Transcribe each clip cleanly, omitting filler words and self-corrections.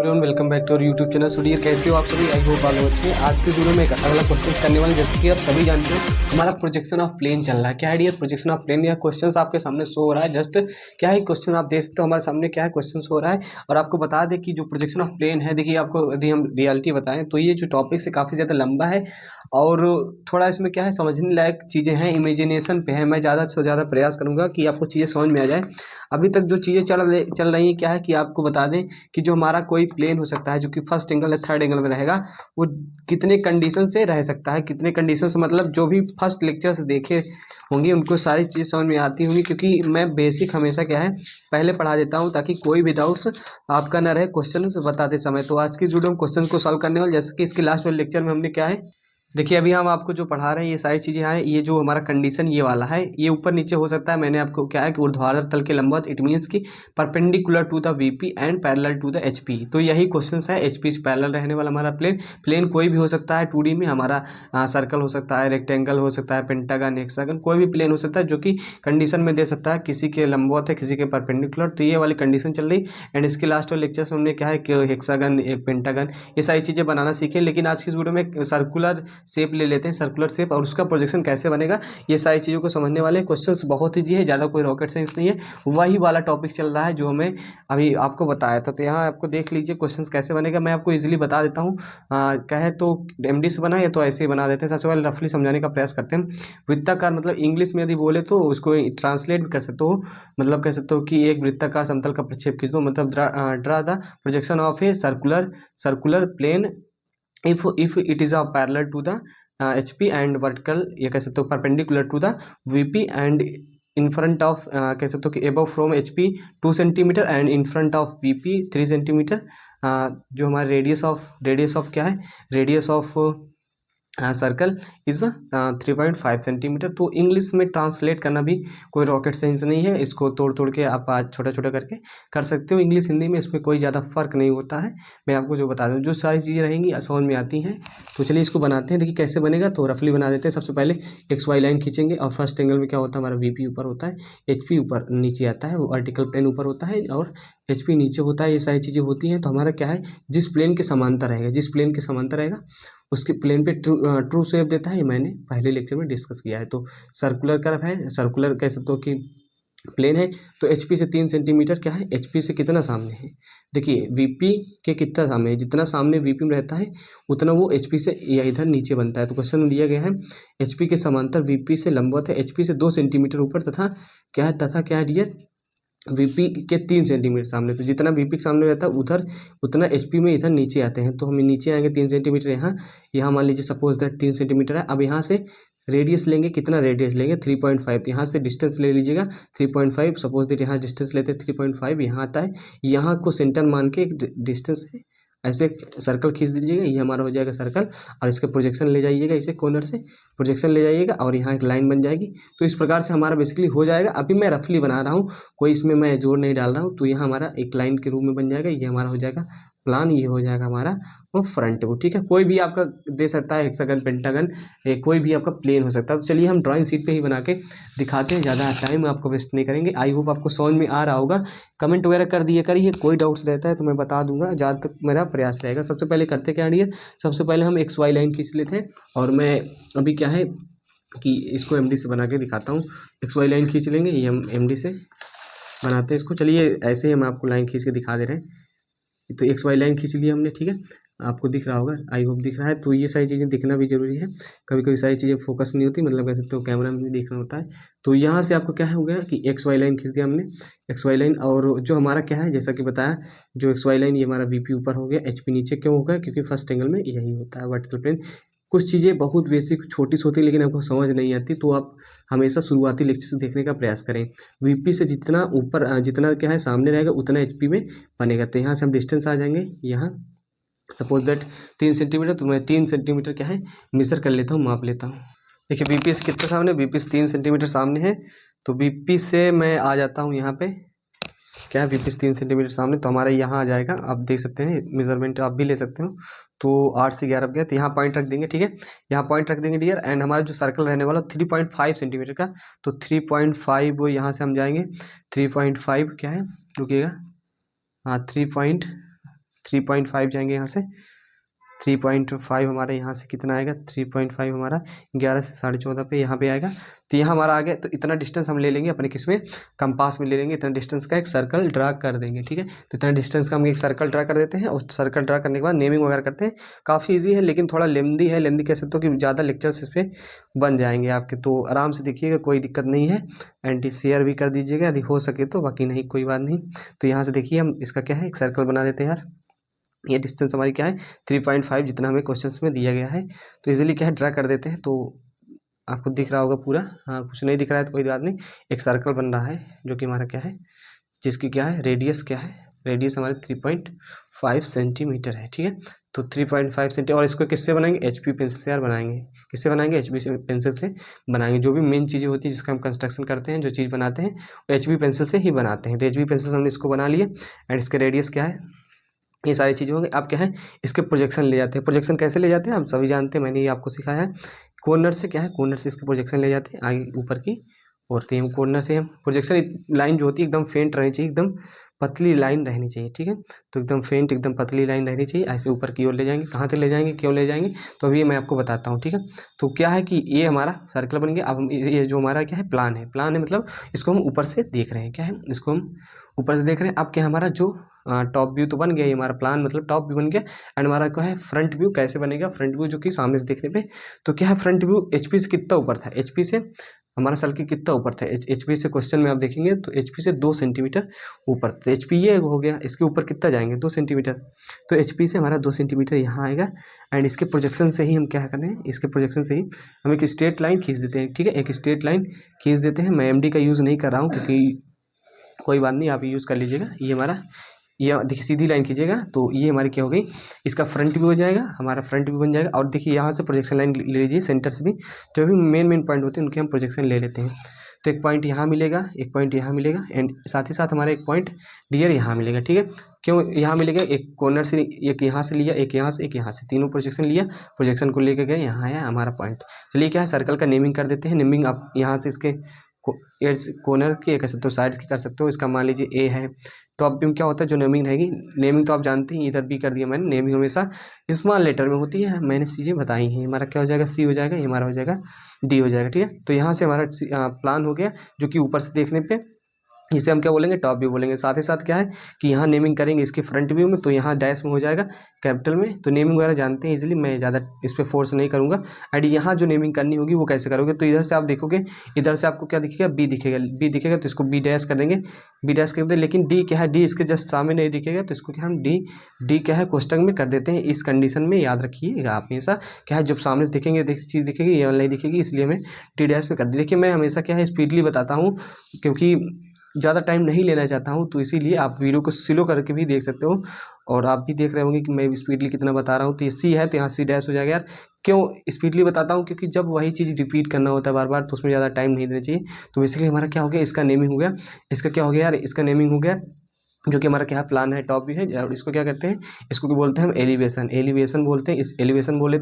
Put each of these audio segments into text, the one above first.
Everyone, welcome back to our YouTube channel. Sudhir, कैसे हो आप सभी? आई होप आप लोग अच्छे हैं। आज के वीडियो में एक अगला क्वेश्चन करने वाले, जैसे कि आप सभी जानते हो हमारा प्रोजेक्शन ऑफ प्लेन चल रहा है। क्या है डियर? Projection of plane. या क्वेश्चन आपके सामने शो हो रहा है, जस्ट क्या है क्वेश्चन आप देख सकते हो हमारे सामने क्या है क्वेश्चन शो हो रहा है। और आपको बता दें कि जो प्रोजेक्शन ऑफ प्लेन है, देखिए आपको यदि हम रियलिटी बताएं तो ये जो टॉपिक से काफ़ी ज़्यादा लंबा है और थोड़ा इसमें क्या है समझने लायक चीज़ें हैं, इमेजिनेशन पे है। मैं ज़्यादा से ज़्यादा प्रयास करूँगा कि आपको चीज़ें समझ में आ जाए। अभी तक जो चीज़ें चल रही हैं क्या है कि आपको बता दें कि जो हमारा कोई प्लेन हो सकता है जो कि फर्स्ट एंगल या थर्ड एंगल में रहेगा, वो कितने कंडीशन से रह सकता है। कितने कंडीशन से मतलब जो भी फर्स्ट लेक्चर से देखे होंगे उनको सारी चीज़ समझ में आती होंगी, क्योंकि मैं बेसिक हमेशा क्या है पहले पढ़ा देता हूँ ताकि कोई भी डाउट्स आपका ना रहे क्वेश्चन बताते समय। तो आज की वीडियो में क्वेश्चन को सॉल्व करने वाले, जैसे कि इसके लास्ट वाले लेक्चर में हमने क्या है, देखिए अभी हम आपको जो पढ़ा रहे हैं ये सारी चीज़ें हैं। ये जो हमारा कंडीशन ये वाला है, ये ऊपर नीचे हो सकता है। मैंने आपको क्या है कि ऊर्ध्वाधर तल के लंबवत, इट मीन्स कि perpendicular to the VP and parallel to the HP. तो यही क्वेश्चन है। एचपी से पैरेलल रहने वाला हमारा प्लेन कोई भी हो सकता है। 2D में हमारा सर्कल हो सकता है, रेक्टेंगल हो सकता है, पेंटागन, हेक्सागन, कोई भी प्लेन हो सकता है जो कि कंडीशन में दे सकता है। किसी के लंबवत है, किसी के परपेंडिकुलर। तो ये वाली कंडीशन चल रही। एंड इसके लास्ट वाले लेक्चर में हमने क्या है कि हेक्सागन, एक पेंटागन, ये सारी चीज़ें बनाना सीखे। लेकिन आज की इस वीडियो में सर्कुलर शेप ले लेते हैं, सर्कुलर शेप, और उसका प्रोजेक्शन कैसे बनेगा, ये सारी चीज़ों को समझने वाले। क्वेश्चंस बहुत ईजी है, ज़्यादा कोई रॉकेट साइंस नहीं है। वही वाला टॉपिक चल रहा है जो हमें अभी आपको बताया था। तो यहाँ आपको देख लीजिए क्वेश्चंस कैसे बनेगा। मैं आपको इजीली बता देता हूँ। कहे तो एमडी से बनाए तो ऐसे ही बना देते हैं। सबसे पहले रफली समझाने का प्रयास करते हैं। वृत्ताकार मतलब इंग्लिश में यदि बोले तो उसको ट्रांसलेट भी कर सकते हो। मतलब कह सकते हो कि एक वृत्ताकार समतल का प्रक्षेप खींच दो, मतलब draw the projection of a circular plane if it is a parallel to the HP and vertical, ये कह सकते हो perpendicular to the VP and in front of कह सकते हो कि above from HP 2 centimetre and in front of VP 3 centimetre. जो हमारा रेडियस ऑफ क्या है, radius of circle is 3.5 centimetre. तो इंग्लिश में ट्रांसलेट करना भी कोई रॉकेट साइंस नहीं है। इसको तोड़ के आप आज छोटा छोटा करके कर सकते हो। इंग्लिश हिंदी में इसमें कोई ज़्यादा फर्क नहीं होता है। मैं आपको जो बता दूँ, जो सारी चीज़ें रहेंगी समझ में आती हैं। तो चलिए इसको बनाते हैं। देखिए कैसे बनेगा, तो रफली बना देते हैं। सबसे पहले एक्स वाई लाइन खींचेंगे और फर्स्ट एंगल में क्या होता है, हमारा वीपी ऊपर होता है, एचपी ऊपर नीचे आता है, वर्टिकल प्लेन ऊपर होता है और एचपी नीचे होता है। ये सारी चीज़ें होती हैं। तो हमारा क्या है, जिस प्लेन के समांतर रहेगा उसके प्लेन पे ट्रू शेप देता है। ये मैंने पहले लेक्चर में डिस्कस किया है। तो सर्कुलर कर्व है, सर्कुलर कह सकते हो कि प्लेन है। तो एचपी से 3 सेंटीमीटर क्या है, एचपी से कितना सामने है, देखिए वीपी के कितना सामने है। जितना सामने वीपी में रहता है उतना वो एचपी से या इधर नीचे बनता है। तो क्वेश्चन में दिया गया है एचपी के समांतर वीपी से लंबवत है, एचपी से 2 सेंटीमीटर ऊपर, तथा क्या है डियर, वीपी के 3 सेंटीमीटर सामने। तो जितना वीपी के सामने रहता है उधर उतना एचपी में इधर नीचे आते हैं। तो हम नीचे आएंगे 3 सेंटीमीटर। यहाँ मान लीजिए सपोज दैट 3 सेंटीमीटर है। अब यहाँ से रेडियस लेंगे, कितना रेडियस लेंगे 3.5। तो यहाँ से डिस्टेंस ले लीजिएगा 3.5। सपोज दैट यहाँ डिस्टेंस लेते हैं 3.5, यहाँ आता है। यहाँ को सेंटर मान के एक डिस्टेंस से ऐसे सर्कल खींच दीजिएगा, ये हमारा हो जाएगा सर्कल। और इसका प्रोजेक्शन ले जाइएगा, इसे कॉर्नर से प्रोजेक्शन ले जाइएगा और यहाँ एक लाइन बन जाएगी। तो इस प्रकार से हमारा बेसिकली हो जाएगा। अभी मैं रफली बना रहा हूँ, कोई इसमें मैं जोर नहीं डाल रहा हूँ। तो यहाँ हमारा एक लाइन के रूप में बन जाएगा। ये हमारा हो जाएगा प्लान, ये हो जाएगा हमारा वो फ्रंट व्यू। ठीक है, कोई भी आपका दे सकता है, हेक्सागन, पेंटागन, कोई भी आपका प्लेन हो सकता है। तो चलिए हम ड्राइंग शीट पे ही बना के दिखाते हैं, ज़्यादा टाइम आपको वेस्ट नहीं करेंगे। आई होप आपको समझ में आ रहा होगा। कमेंट वगैरह कर दिए करिए, कोई डाउट्स रहता है तो मैं बता दूंगा, जहाँ तक मेरा प्रयास रहेगा। सबसे पहले करते क्या है, सबसे पहले हम एक्स वाई लाइन खींच लेते हैं। और मैं अभी क्या है कि इसको एमडी से बना के दिखाता हूँ। एक्स वाई लाइन खींच लेंगे, ये हम एमडी से बनाते हैं इसको। चलिए ऐसे ही हम आपको लाइन खींच के दिखा दे रहे हैं। तो एक्स वाई लाइन खींच ली हमने, ठीक है, आपको दिख रहा होगा, आई होप दिख रहा है। तो ये सारी चीज़ें दिखना भी जरूरी है। कभी कभी सारी चीज़ें फोकस नहीं होती, मतलब कह सकते हो कैमरा में भी देखना होता है। तो यहाँ से आपको क्या हो गया कि एक्स वाई लाइन खींच दिया हमने, एक्स वाई लाइन। और जो हमारा क्या है, जैसा कि बताया, जो एक्स वाई लाइन ये हमारा वीपी ऊपर हो गया, एचपी नीचे। क्यों होगा, क्योंकि फर्स्ट एंगल में यही होता है, वर्टिकल प्लेन। कुछ चीज़ें बहुत बेसिक छोटी सी होती है लेकिन आपको समझ नहीं आती, तो आप हमेशा शुरुआती लेक्चर से देखने का प्रयास करें। वीपी से जितना ऊपर जितना क्या है सामने रहेगा उतना एचपी में बनेगा। तो यहाँ से हम डिस्टेंस आ जाएंगे, यहाँ सपोज दैट 3 सेंटीमीटर। तो मैं 3 सेंटीमीटर क्या है मेजर कर लेता हूँ, माप लेता हूँ। देखिए बीपी से कितना सामने, बीपी से 3 सेंटीमीटर सामने है। तो बीपी से मैं आ जाता हूँ यहाँ पे, क्या है, बीपी से 3 सेंटीमीटर सामने। तो हमारा यहाँ आ जाएगा, आप देख सकते हैं, मेजरमेंट आप भी ले सकते हो। तो 8 से 11 गया, तो यहाँ पॉइंट रख देंगे, ठीक है, यहाँ पॉइंट रख देंगे डियर। एंड हमारा जो सर्कल रहने वाला 3.5 सेंटीमीटर का। तो 3.5 यहाँ से हम जाएंगे 3.5 क्या है, रुकिएगा, हाँ 3.5 3.5 जाएंगे यहाँ से, 3.5 हमारे यहाँ से कितना आएगा, 3.5 हमारा 11 से 14.5 पे यहाँ पे आएगा। तो यहाँ हमारा आ गया। तो इतना डिस्टेंस हम ले लेंगे अपने किस में, कंपास में ले लेंगे। इतना डिस्टेंस का एक सर्कल ड्रा कर देंगे, ठीक है। तो इतना डिस्टेंस का हम एक सर्कल ड्रा कर देते हैं और सर्कल ड्रा करने के बाद नेमिंग वगैरह करते हैं। काफ़ी ईजी है लेकिन थोड़ा लेंदी है, लेंदी कह सकते हो कि ज़्यादा लेक्चर्स इस पर बन जाएंगे आपके। तो आराम से देखिएगा, कोई दिक्कत नहीं है। एंड शेयर भी कर दीजिएगा यदि हो सके तो, बाकी नहीं कोई बात नहीं। तो यहाँ से देखिए हम इसका क्या है, एक सर्कल बना देते हैं यार। ये डिस्टेंस हमारी क्या है, 3.5 जितना हमें क्वेश्चंस में दिया गया है। तो इजीली क्या है, ड्रा कर देते हैं। तो आपको दिख रहा होगा पूरा, हाँ कुछ नहीं दिख रहा है तो कोई बात नहीं। एक सर्कल बन रहा है जो कि हमारा क्या है, जिसकी क्या है रेडियस, क्या है रेडियस हमारे 3.5 सेंटीमीटर है, ठीक है। तो 3.5 सेंटीमीटर, और इसको किससे बनाएंगे, HB पेंसिल से यार बनाएंगे। किससे बनाएंगे, HB पेंसिल से बनाएंगे। जो भी मेन चीज़ें होती है जिसका हम कंस्ट्रक्शन करते हैं, जो चीज़ बनाते हैं वो HB पेंसिल से ही बनाते हैं। तो HB पेंसिल से हमने इसको बना लिए। एंड इसके रेडियस क्या है, ये सारी चीज़ें होंगी। आप क्या है, इसके प्रोजेक्शन ले जाते हैं। प्रोजेक्शन कैसे ले जाते हैं हम सभी जानते हैं, मैंने ये आपको सिखाया है। कॉर्नर से क्या है, कॉर्नर से इसके प्रोजेक्शन ले जाते हैं आगे ऊपर की। और तो हम कॉर्नर से हम प्रोजेक्शन लाइन जो होती है एकदम फेंट रहनी चाहिए, एकदम पतली लाइन रहनी चाहिए, ठीक है। तो एकदम फेंट, एकदम पतली लाइन रहनी चाहिए। ऐसे ऊपर की ओर ले जाएंगे। कहाँ तक ले जाएंगे, क्यों ले जाएंगे, तो अभी मैं आपको बताता हूँ, ठीक है। तो क्या है कि ये हमारा सर्कल बन गया। अब हम ये जो हमारा क्या है प्लान है, प्लान है मतलब इसको हम ऊपर से देख रहे हैं, क्या है, इसको हम ऊपर से देख रहे हैं। अब क्या हमारा जो टॉप व्यू तो बन गया, ये हमारा प्लान मतलब टॉप व्यू बन गया। एंड हमारा क्या है फ्रंट व्यू कैसे बनेगा, फ्रंट व्यू जो कि सामने से देखने पे। तो क्या है, फ्रंट व्यू HP से कितना ऊपर था, HP से हमारा सर्कल कितना ऊपर था, HP से क्वेश्चन में आप देखेंगे तो HP से 2 सेंटीमीटर ऊपर था। तो HP ये हो गया, इसके ऊपर कितना जाएंगे, 2 सेंटीमीटर। तो HP से हमारा 2 सेंटीमीटर यहाँ आएगा। एंड इसके प्रोजेक्शन से ही हम क्या कर रहे हैं, इसके प्रोजेक्शन से ही हम एक स्ट्रेट लाइन खींच देते हैं, ठीक है। एक स्ट्रेट लाइन खींच देते हैं। मैं MD का यूज़ नहीं कर रहा हूँ क्योंकि कोई बात नहीं, आप यूज़ कर लीजिएगा। ये हमारा, ये देखिए सीधी लाइन खींचेगा तो ये हमारी क्या हो गई, इसका फ्रंट व्यू हो जाएगा, हमारा फ्रंट व्यू बन जाएगा। और देखिए यहाँ से प्रोजेक्शन लाइन ले लीजिए, सेंटर से भी जो भी मेन पॉइंट होते हैं उनके हम प्रोजेक्शन ले लेते हैं। तो एक पॉइंट यहाँ मिलेगा, एक पॉइंट यहाँ मिलेगा। एंड साथ ही साथ हमारा एक पॉइंट डियर यहाँ मिलेगा, ठीक है। क्यों यहाँ मिलेगा, एक कॉर्नर से, एक यहाँ से लिया, एक यहाँ से, एक यहाँ से, तीनों प्रोजेक्शन लिया, प्रोजेक्शन को लेके गए, यहाँ आया हमारा पॉइंट। चलिए क्या है, सर्कल का नेमिंग कर देते हैं। नेमिंग आप यहाँ से इसके एड्स कॉर्नर की कर सकते हो, साइड की कर सकते हो। इसका मान लीजिए A है, तो अब क्या होता है जो नेमिंग रहेगी, नेमिंग तो आप जानते हैं, इधर भी कर दिया मैंने। नेमिंग हमेशा स्मॉल लेटर में होती है, मैंने चीज़ें बताई हैं। हमारा क्या हो जाएगा, C हो जाएगा, ये हमारा हो जाएगा D हो जाएगा, ठीक है। तो यहाँ से हमारा प्लान हो गया जो कि ऊपर से देखने पे, इसे हम क्या बोलेंगे, टॉप व्यू बोलेंगे। साथ ही साथ क्या है कि यहाँ नेमिंग करेंगे इसके फ्रंट व्यू में, तो यहाँ डैश में हो जाएगा कैपिटल में। तो नेमिंग वगैरह जानते हैं इजीली, मैं ज़्यादा इस पर फोर्स नहीं करूँगा। एंड यहाँ जो नेमिंग करनी होगी वो कैसे करोगे, तो इधर से आप देखोगे, इधर से आपको क्या दिखेगा, B दिखेगा, B दिखेगा तो इसको B डैश कर देंगे, B डैश कर दें। लेकिन D क्या है, D इसके जस्ट सामने नहीं दिखेगा, तो इसको क्या हम D क्या है कोष्टक में कर देते हैं। इस कंडीशन में याद रखिएगा आप हमेशा, क्या है जब सामने दिखेंगे चीज़ दिखेगी, ये नहीं दिखेगी, इसलिए हमें D डैश में कर दी। देखिए मैं हमेशा क्या है स्पीडली बताता हूँ क्योंकि ज़्यादा टाइम नहीं लेना चाहता हूँ, तो इसीलिए आप वीडियो को स्लो करके भी देख सकते हो। और आप भी देख रहे होंगे कि मैं स्पीडली कितना बता रहा हूँ। तो ये C है तो यहाँ C डैश हो जाएगा यार। क्यों स्पीडली बताता हूँ, क्योंकि जब वही चीज़ रिपीट करना होता है बार बार तो उसमें ज़्यादा टाइम नहीं देना चाहिए। तो बेसिकली हमारा क्या हो गया, इसका नेमिंग हो गया, इसका क्या हो गया यार, इसका नेमिंग हो गया जो कि हमारा क्या है प्लान है, टॉप व्यू है। और इसको क्या कहते हैं, इसको क्या बोलते हैं हम, एलिवेशन, एलिवेशन बोलते हैं। इस एलिवेशन बोले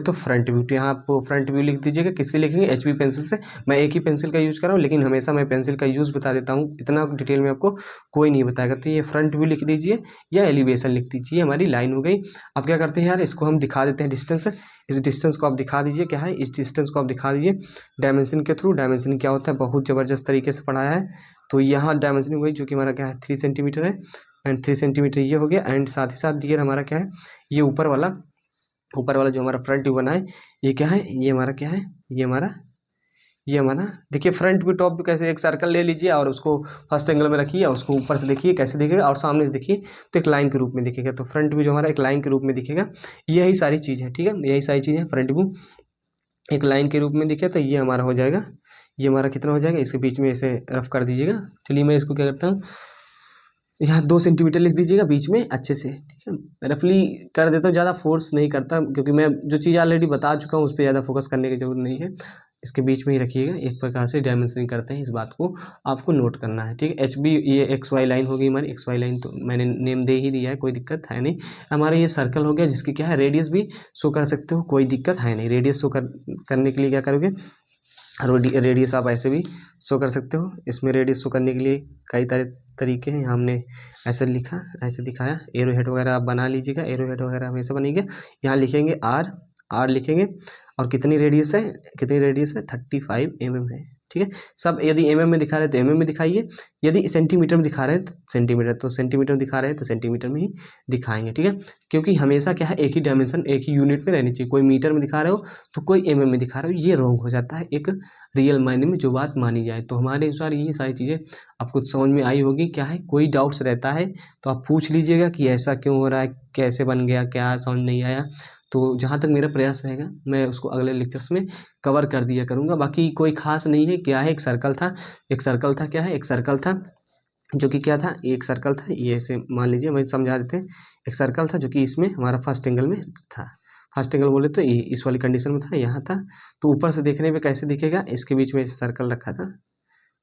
तो फ्रंट व्यू। तो यहाँ आप फ्रंट व्यू लिख दीजिएगा, किससे लिखेंगे, HB पेंसिल से। मैं एक ही पेंसिल का यूज़ कर रहा हूँ, लेकिन हमेशा मैं पेंसिल का यूज़ बता देता हूँ, इतना डिटेल में आपको कोई नहीं बताएगा। तो ये फ्रंट व्यू लिख दीजिए या एलिवेशन लिख दीजिए, हमारी लाइन हो गई। अब क्या करते हैं यार, इसको हम दिखा देते हैं डिस्टेंस। इस डिस्टेंस को आप दिखा दीजिए, क्या है इस डिस्टेंस को आप दिखा दीजिए डायमेंशन के थ्रू। डायमेंशन क्या होता है, बहुत ज़बरदस्त तरीके से पढ़ाया है। तो यहाँ डायमेंशन हो गई जो कि हमारा क्या है 3 सेंटीमीटर है। एंड 3 सेंटीमीटर ये हो गया। एंड साथ ही साथ डियर हमारा क्या है, ये ऊपर वाला जो हमारा फ्रंट व्यू बना है, ये क्या है, ये हमारा क्या है, ये हमारा देखिए फ्रंट व्यू टॉप व्यू कैसे, एक सर्कल ले लीजिए और उसको फर्स्ट एंगल में रखिए और उसको ऊपर से देखिए कैसे दिखेगा, और सामने से देखिए तो एक लाइन के रूप में दिखेगा। तो फ्रंट व्यू जो हमारा एक लाइन के रूप में दिखेगा। यही सारी चीज़ है, ठीक है, यही सारी चीज़ है। फ्रंट व्यू एक लाइन के रूप में दिखे तो ये हमारा हो जाएगा, ये हमारा कितना हो जाएगा, इसके बीच में ऐसे रफ कर दीजिएगा। चलिए मैं इसको क्या करता हूँ, यहाँ 2 सेंटीमीटर लिख दीजिएगा बीच में अच्छे से, ठीक है। रफली कर देता हूँ, ज़्यादा फोर्स नहीं करता क्योंकि मैं जो चीज़ ऑलरेडी बता चुका हूँ उस पर ज़्यादा फोकस करने की जरूरत नहीं है। इसके बीच में ही रखिएगा, एक प्रकार से डायमेंशनिंग करते हैं, इस बात को आपको नोट करना है, ठीक है। HB ये XY लाइन होगी हमारी, XY लाइन तो मैंने नेम दे ही दिया है, कोई दिक्कत है नहीं। हमारा ये सर्कल हो गया जिसकी क्या है रेडियस भी शो कर सकते हो, कोई दिक्कत है नहीं। रेडियस शो करने के लिए क्या करोगे, रेडियस आप ऐसे भी शो कर सकते हो। इसमें रेडियस शो करने के लिए कई तरीके हैं। हमने ऐसे लिखा, ऐसे दिखाया। एरो हेड वगैरह आप बना लीजिएगा, एरो हेड वगैरह हमेशा बनेंगे। यहाँ लिखेंगे आर लिखेंगे, और कितनी रेडियस है, 35 mm है, ठीक है। सब यदि mm में दिखा रहे हैं तो mm में दिखाइए, यदि सेंटीमीटर में दिखा रहे हैं तो सेंटीमीटर, में दिखा रहे हैं तो सेंटीमीटर में ही दिखाएंगे, ठीक है। क्योंकि हमेशा क्या है, एक ही डायमेंशन, एक ही यूनिट में रहनी चाहिए। कोई मीटर में दिखा रहे हो तो कोई mm में दिखा रहे हो, ये रॉन्ग हो जाता है एक रियल मायने में जो बात मानी जाए। तो हमारे अनुसार ये सारी चीज़ें आपको समझ में आई होगी। क्या है, कोई डाउट्स रहता है तो आप पूछ लीजिएगा कि ऐसा क्यों हो रहा है, कैसे बन गया, क्या समझ नहीं आया। तो जहाँ तक मेरा प्रयास रहेगा मैं उसको अगले लेक्चर्स में कवर कर दिया करूँगा। बाकी कोई खास नहीं है। क्या है, एक सर्कल था, क्या है, एक सर्कल था जो कि क्या था, एक सर्कल था, ये ऐसे मान लीजिए, मैं समझा देते हैं। एक सर्कल था जो कि इसमें हमारा फर्स्ट एंगल में था। फर्स्ट एंगल बोले तो ये इस वाली कंडीशन में था, यहाँ था। तो ऊपर से देखने में कैसे दिखेगा, इसके बीच में ऐसे सर्कल रखा था।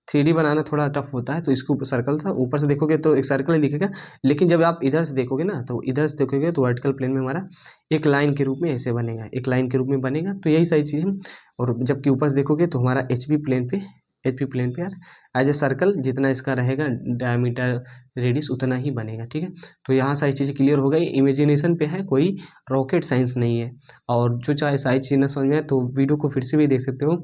3D बनाना थोड़ा टफ होता है, तो इसके ऊपर सर्कल था, ऊपर से देखोगे तो एक सर्कल ही दिखेगा। लेकिन जब आप इधर से देखोगे ना, तो इधर से देखोगे तो वर्टिकल प्लेन में हमारा एक लाइन के रूप में ऐसे बनेगा, एक लाइन के रूप में बनेगा। तो यही सारी चीज़ें। और जबकि ऊपर से देखोगे तो हमारा एचपी प्लेन पे यार एज ए सर्कल जितना इसका रहेगा डायमीटर रेडियस उतना ही बनेगा, ठीक है। तो यहाँ सारी चीज़ें क्लियर हो गई। इमेजिनेशन पे है, कोई रॉकेट साइंस नहीं है। और जो चाहे सारी चीज़ें ना समझ में आए तो वीडियो को फिर से भी देख सकते हो।